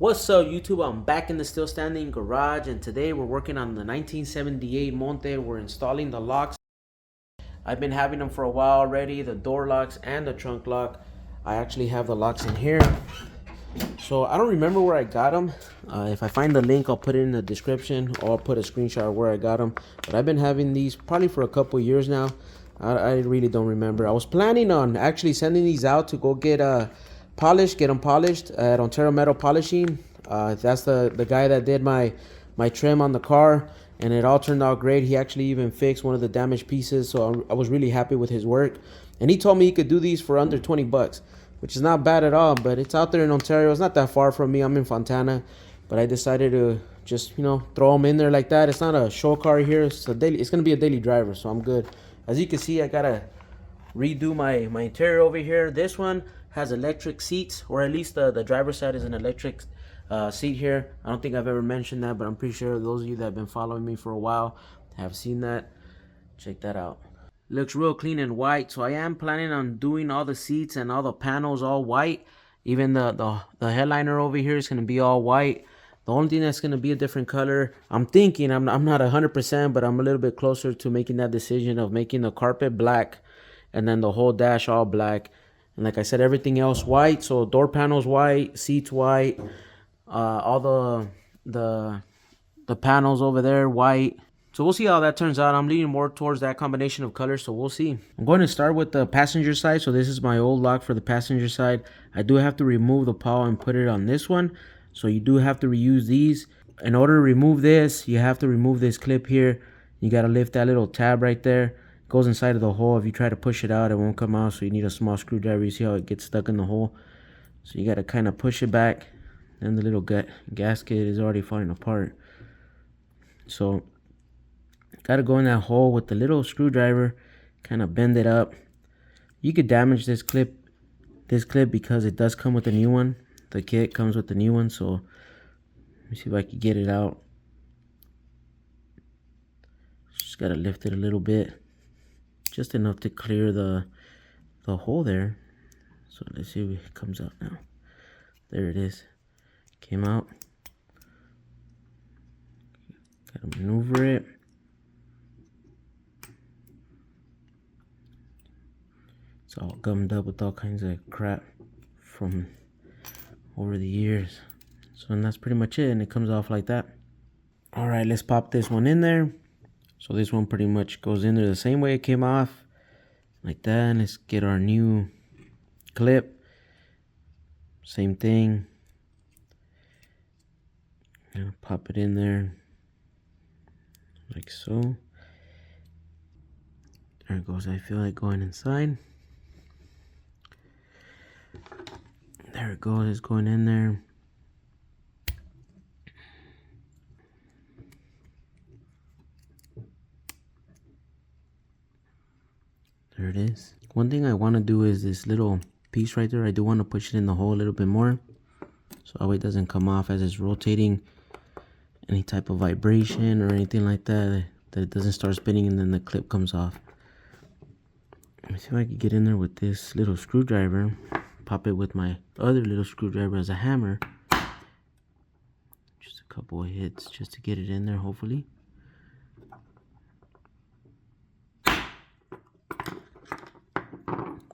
What's up, YouTube? I'm back in the still standing garage, and today we're working on the 1978 Monte. We're installing the locks. I've been having them for a while already, the door locks and the trunk lock. I actually have the locks in here. So I don't remember where I got them. If I find the link, I'll put it in the description, or I'll put a screenshot of where I got them. But I've been having these probably for a couple years now. I really don't remember. I was planning on actually sending these out to go get get them polished at Ontario Metal Polishing. That's the guy that did my trim on the car, and it all turned out great. He actually even fixed one of the damaged pieces, so I was really happy with his work. And he told me he could do these for under 20 bucks, which is not bad at all. But it's out there in Ontario. It's not that far from me. I'm in Fontana, but I decided to just throw them in there like that. It's not a show car here. It's gonna be a daily driver, so I'm good. As you can see, I gotta redo my interior over here. This one has electric seats, or at least the driver's side is an electric seat here. I don't think I've ever mentioned that, but I'm pretty sure those of you that have been following me for a while have seen that. Check that out. Looks real clean and white. So I am planning on doing all the seats and all the panels all white. Even the headliner over here is going to be all white. The only thing that's going to be a different color, I'm thinking, I'm not 100%, but I'm a little bit closer to making that decision of making the carpet black and then the whole dash all black. And like I said, everything else white. So door panels white, seats white, all the panels over there white. So we'll see how that turns out. I'm leaning more towards that combination of colors, so we'll see. I'm going to start with the passenger side. So this is my old lock for the passenger side. I do have to remove the pawl and put it on this one. So you do have to reuse these. In order to remove this, you have to remove this clip here. You got to lift that little tab right there. It goes inside of the hole. If you try to push it out, it won't come out. So you need a small screwdriver. You see how it gets stuck in the hole? So you got to kind of push it back. And the little gasket is already falling apart. So got to go in that hole with the little screwdriver, kind of bend it up. You could damage this clip because it does come with a new one. The kit comes with the new one, so let me see if I can get it out. Just got to lift it a little bit, just enough to clear the hole there. So let's see if it comes out now. There it is. Came out. Got to maneuver it. It's all gummed up with all kinds of crap from over the years. So and that's pretty much it, and it comes off like that. All right, let's pop this one in there. So this one pretty much goes in there the same way it came off, like that. And let's get our new clip. Same thing. And pop it in there like so. There it goes. I feel like going inside. There it goes, it's going in there. There it is. One thing I want to do is this little piece right there. I do want to push it in the hole a little bit more, so that way it doesn't come off as it's rotating. Any type of vibration or anything like that, that it doesn't start spinning and then the clip comes off. Let me see if I can get in there with this little screwdriver. Pop it with my other little screwdriver as a hammer. Just a couple of hits just to get it in there, hopefully.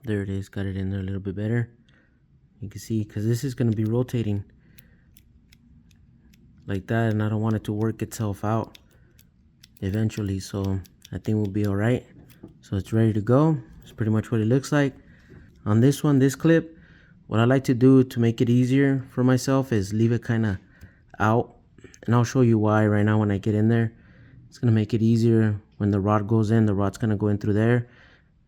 There it is, got it in there a little bit better. You can see, because this is going to be rotating like that, and I don't want it to work itself out eventually, so I think we'll be all right. So it's ready to go. It's pretty much what it looks like. On this one, this clip, what I like to do to make it easier for myself is leave it kind of out, and I'll show you why right now when I get in there. It's going to make it easier when the rod goes in. The rod's going to go in through there,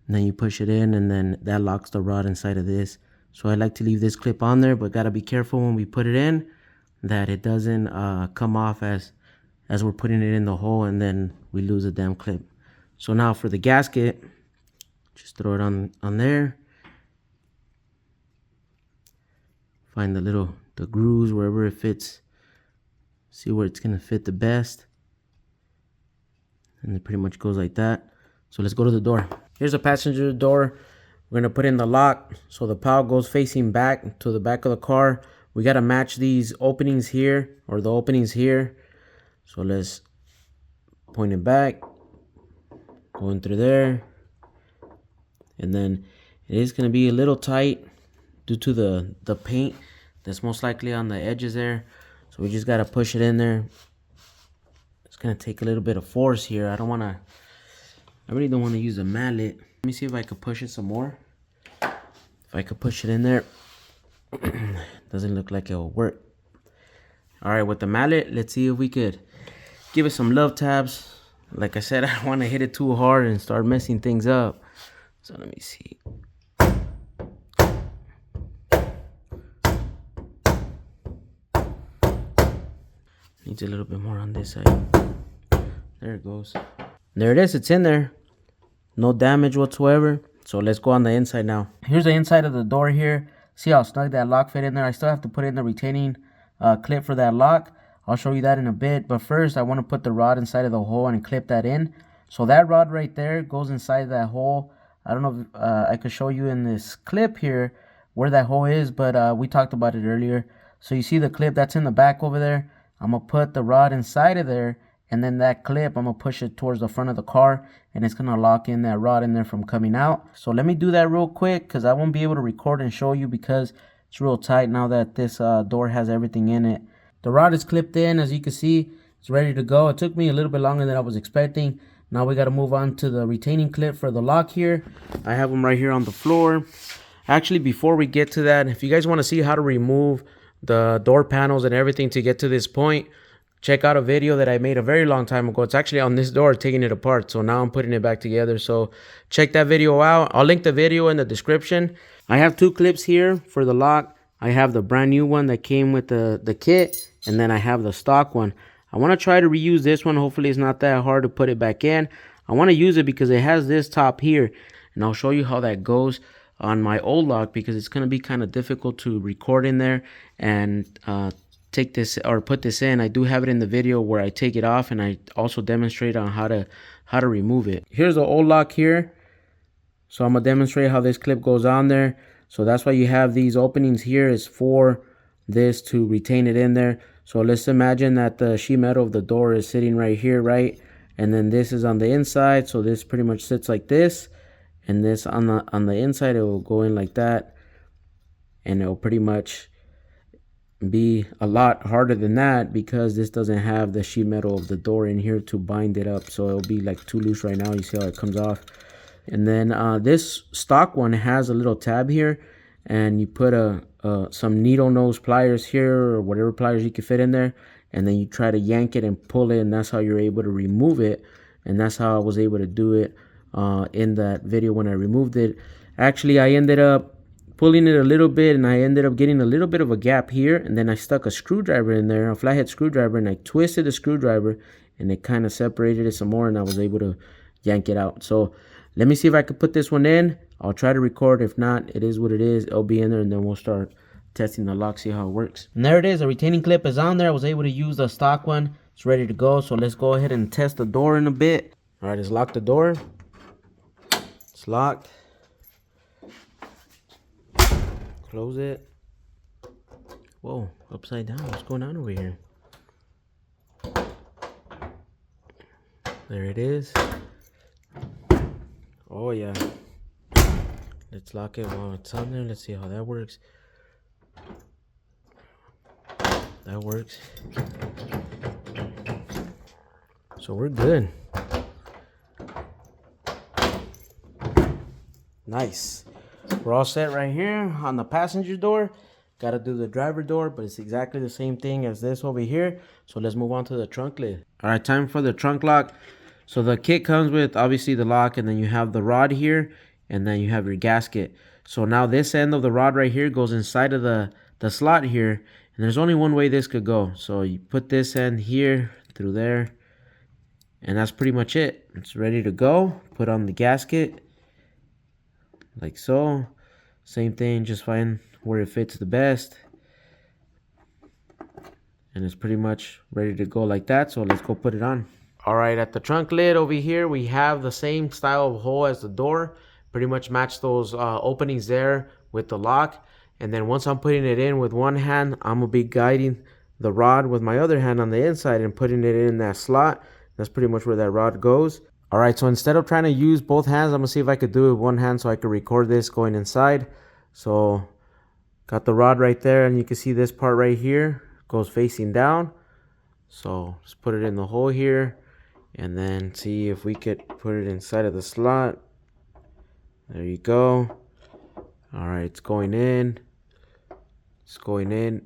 and then you push it in, and then that locks the rod inside of this. So I like to leave this clip on there, but got to be careful when we put it in that it doesn't come off as we're putting it in the hole, and then we lose the damn clip. So now for the gasket, just throw it on there. Find the grooves wherever it fits. See where it's gonna fit the best. And it pretty much goes like that. So let's go to the door. Here's the passenger door. We're gonna put in the lock. So the PAL goes facing back to the back of the car. We got to match these openings here, or the openings here. So let's point it back, going through there. And then it is going to be a little tight due to the paint that's most likely on the edges there. So we just got to push it in there. It's going to take a little bit of force here. I really don't want to use a mallet. Let me see if I could push it some more. If I could push it in there. Doesn't look like it'll work. All right, with the mallet, let's see if we could give it some love tabs. Like I said, I don't want to hit it too hard and start messing things up. So let me see. Needs a little bit more on this side. There it goes. There it is. It's in there. No damage whatsoever. So let's go on the inside now. Here's the inside of the door here. See how snug that lock fit in there? I still have to put in the retaining clip for that lock. I'll show you that in a bit. But first, I want to put the rod inside of the hole and clip that in. So that rod right there goes inside that hole. I don't know if I could show you in this clip here where that hole is, but we talked about it earlier. So you see the clip that's in the back over there? I'm going to put the rod inside of there, and then that clip, I'm going to push it towards the front of the car, and it's going to lock in that rod in there from coming out. So let me do that real quick because I won't be able to record and show you because it's real tight now that this door has everything in it. The rod is clipped in, as you can see. It's ready to go. It took me a little bit longer than I was expecting. Now we got to move on to the retaining clip for the lock here. I have them right here on the floor. Actually, before we get to that, if you guys want to see how to remove the door panels and everything to get to this point, check out a video that I made a very long time ago. It's actually on this door, taking it apart. So now I'm putting it back together. So check that video out. I'll link the video in the description. I have two clips here for the lock. I have the brand new one that came with the kit, and then I have the stock one. I want to try to reuse this one. Hopefully it's not that hard to put it back in. I want to use it because it has this top here, and I'll show you how that goes on my old lock because it's going to be kind of difficult to record in there and take this or put this in. I do have it in the video where I take it off, and I also demonstrate on how to remove it. Here's the old lock here. So I'm going to demonstrate how this clip goes on there. So that's why you have these openings here is for this to retain it in there. So let's imagine that the sheet metal of the door is sitting right here, right? And then this is on the inside. So this pretty much sits like this. And this on the inside, it will go in like that. And it will pretty much be a lot harder than that because this doesn't have the sheet metal of the door in here to bind it up. So it'll be like too loose right now. You see how it comes off. And then this stock one has a little tab here, and you put some needle nose pliers here or whatever pliers you can fit in there, and then you try to yank it and pull it, and that's how you're able to remove it. And that's how I was able to do it in that video when I removed it. Actually, I ended up pulling it a little bit, and I ended up getting a little bit of a gap here, and then I stuck a screwdriver in there, a flathead screwdriver, and I twisted the screwdriver, and it kind of separated it some more, and I was able to yank it out. So let me see if I could put this one in. I'll try to record. If not, it is what it is. It'll be in there, and then we'll start testing the lock, see how it works. And there it is. The retaining clip is on there. I was able to use the stock one. It's ready to go. So let's go ahead and test the door in a bit. All right, let's lock the door. It's locked. Close it. Whoa, upside down. What's going on over here? There it is. Oh yeah. Let's lock it while it's on there. Let's see how that works. That works. So we're good. Nice. We're all set right here on the passenger door. Got to do the driver door, but it's exactly the same thing as this over here. So let's move on to the trunk lid. All right, time for the trunk lock. So the kit comes with obviously the lock, and then you have the rod here, and then you have your gasket. So now this end of the rod right here goes inside of the slot here, and there's only one way this could go. So you put this end here through there, and that's pretty much it. It's ready to go. Put on the gasket like so. Same thing, just find where it fits the best, and it's pretty much ready to go like that. So let's go put it on. All right, at the trunk lid over here, we have the same style of hole as the door. Pretty much match those openings there with the lock. And then once I'm putting it in with one hand, I'm gonna be guiding the rod with my other hand on the inside and putting it in that slot. That's pretty much where that rod goes. All right, so instead of trying to use both hands, I'm gonna see if I could do it with one hand so I could record this going inside. So got the rod right there, and you can see this part right here goes facing down. So just put it in the hole here and then see if we could put it inside of the slot. There you go. All right, it's going in. It's going in.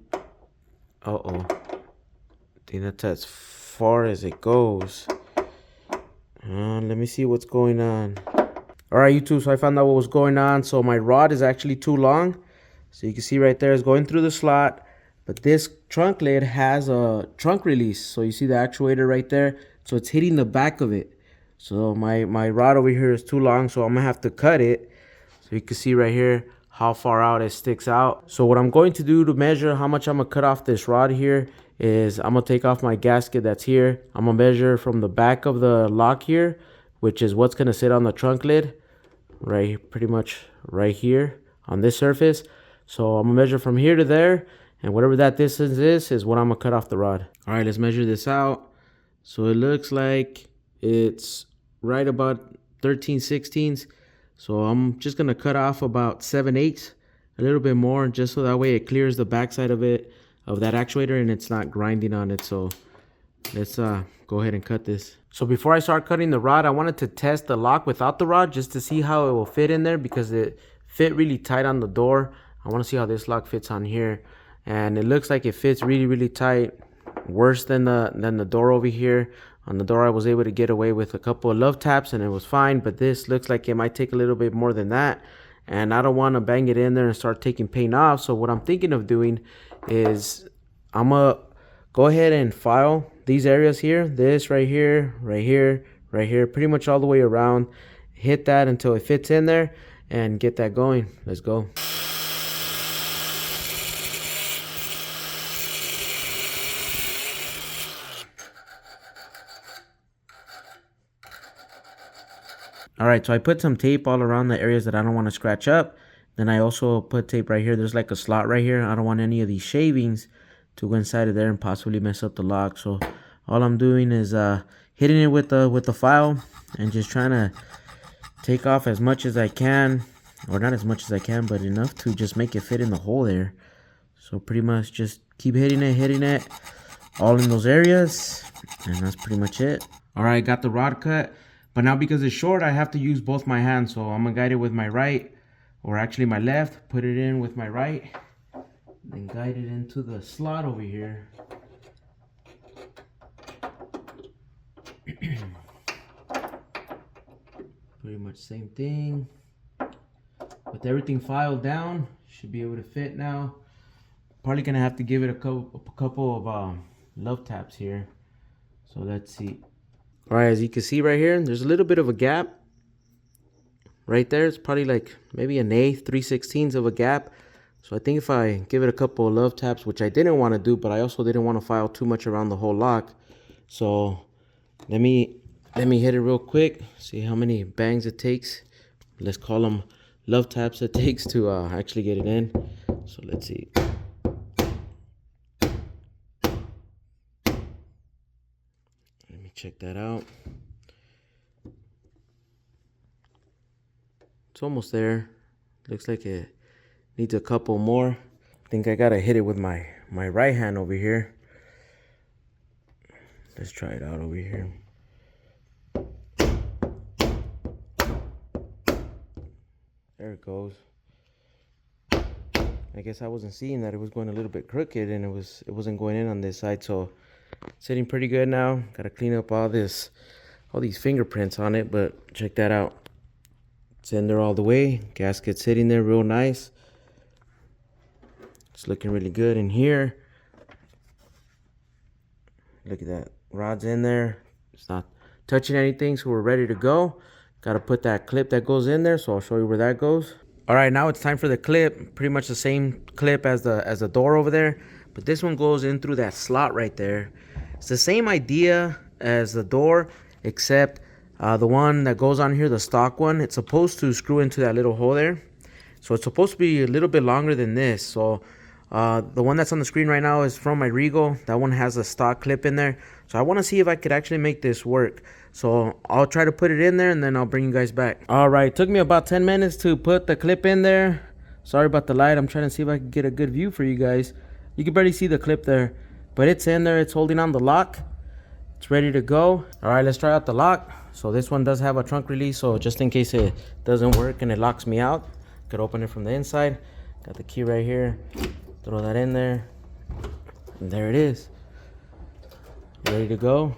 Uh-oh. I think that's as far as it goes. Let me see what's going on. All right, YouTube, so I found out what was going on. So my rod is actually too long. So you can see right there, it's going through the slot. But this trunk lid has a trunk release. So you see the actuator right there. So it's hitting the back of it. So my rod over here is too long, so I'm gonna have to cut it. So you can see right here how far out it sticks out. So what I'm going to do to measure how much I'm gonna cut off this rod here is I'm gonna take off my gasket that's here. I'm gonna measure from the back of the lock here, which is what's gonna sit on the trunk lid, right, pretty much right here on this surface. So I'm gonna measure from here to there, and whatever that distance is what I'm gonna cut off the rod. All right, let's measure this out. So it looks like it's right about 13/16. So I'm just gonna cut off about 7/8, a little bit more, just so that way it clears the backside of it, of that actuator, and it's not grinding on it. So let's go ahead and cut this. So before I start cutting the rod, I wanted to test the lock without the rod just to see how it will fit in there, because it fit really tight on the door. I want to see how this lock fits on here, and it looks like it fits really tight, worse than the door over here. On the door I was able to get away with a couple of love taps and it was fine, but this looks like it might take a little bit more than that, and I don't want to bang it in there and start taking paint off. So what I'm thinking of doing is I'm gonna go ahead and file these areas here, this right here, right here, right here, pretty much all the way around, hit that until it fits in there and get that going. Let's go. All right, so I put some tape all around the areas that I don't want to scratch up. Then I also put tape right here. There's like a slot right here. I don't want any of these shavings to go inside of there and possibly mess up the lock. So all I'm doing is hitting it with the file and just trying to take off as much as I can, or not as much as I can, but enough to just make it fit in the hole there. So pretty much just keep hitting it all in those areas, and that's pretty much it. All right, got the rod cut. But now because it's short, I have to use both my hands. So I'm gonna guide it with my right, or actually my left, put it in with my right, then guide it into the slot over here. Pretty much same thing. With everything filed down, should be able to fit now. Probably gonna have to give it a couple of love taps here. So let's see. All right, as you can see right here, there's a little bit of a gap right there. It's probably like maybe an eighth, 3/16 of a gap. So I think if I give it a couple of love taps, which I didn't want to do, but I also didn't want to file too much around the whole lock. So let me hit it real quick, see how many bangs it takes. Let's call them love taps it takes to actually get it in. So let's see. Check that out. It's almost there. Looks like it needs a couple more. I think I gotta hit it with my right hand over here. Let's try it out over here. There it goes. I guess I wasn't seeing that it was going a little bit crooked, and it wasn't going in on this side. So sitting pretty good now. Gotta clean up all these fingerprints on it, but check that out. It's in there all the way. Gasket sitting there real nice. It's looking really good in here. Look at that. Rod's in there. It's not touching anything, so we're ready to go. Gotta put that clip that goes in there, so I'll show you where that goes. All right, now it's time for the clip. Pretty much the same clip as the door over there, but this one goes in through that slot right there. It's the same idea as the door, except the one that goes on here, the stock one, it's supposed to screw into that little hole there. So it's supposed to be a little bit longer than this. So the one that's on the screen right now is from my Regal. That one has a stock clip in there. So I want to see if I could actually make this work. So I'll try to put it in there and then I'll bring you guys back. All right, took me about 10 minutes to put the clip in there. Sorry about the light. I'm trying to see if I can get a good view for you guys. You can barely see the clip there, but it's in there. It's holding on the lock. It's ready to go. All right, let's try out the lock. So this one does have a trunk release, so just in case it doesn't work and it locks me out, I could open it from the inside. Got the key right here. Throw that in there. And there it is. Ready to go.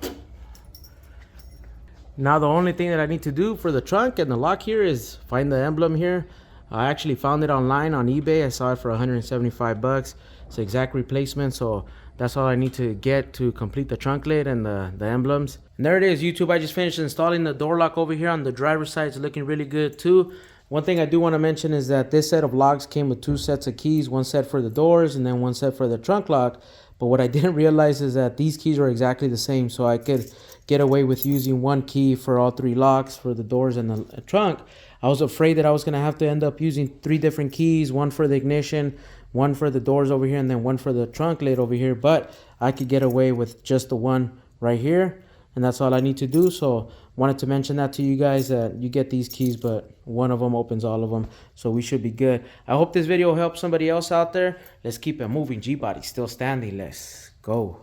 Now the only thing that I need to do for the trunk and the lock here is find the emblem here. I actually found it online on eBay. I saw it for 175 bucks. It's the exact replacement, so that's all I need to get to complete the trunk lid and the emblems. And there it is, YouTube. I just finished installing the door lock over here on the driver's side. It's looking really good too. One thing I do want to mention is that this set of locks came with 2 sets of keys, one set for the doors and then one set for the trunk lock. But what I didn't realize is that these keys are exactly the same, so I could get away with using one key for all 3 locks for the doors and the trunk. I was afraid that I was going to have to end up using 3 different keys, one for the ignition, one for the doors over here, and then one for the trunk lid over here. But I could get away with just the one right here, and that's all I need to do. So wanted to mention that to you guys, that you get these keys, but one of them opens all of them, so we should be good. I hope this video helps somebody else out there. Let's keep it moving. Gbody still standing. Let's go.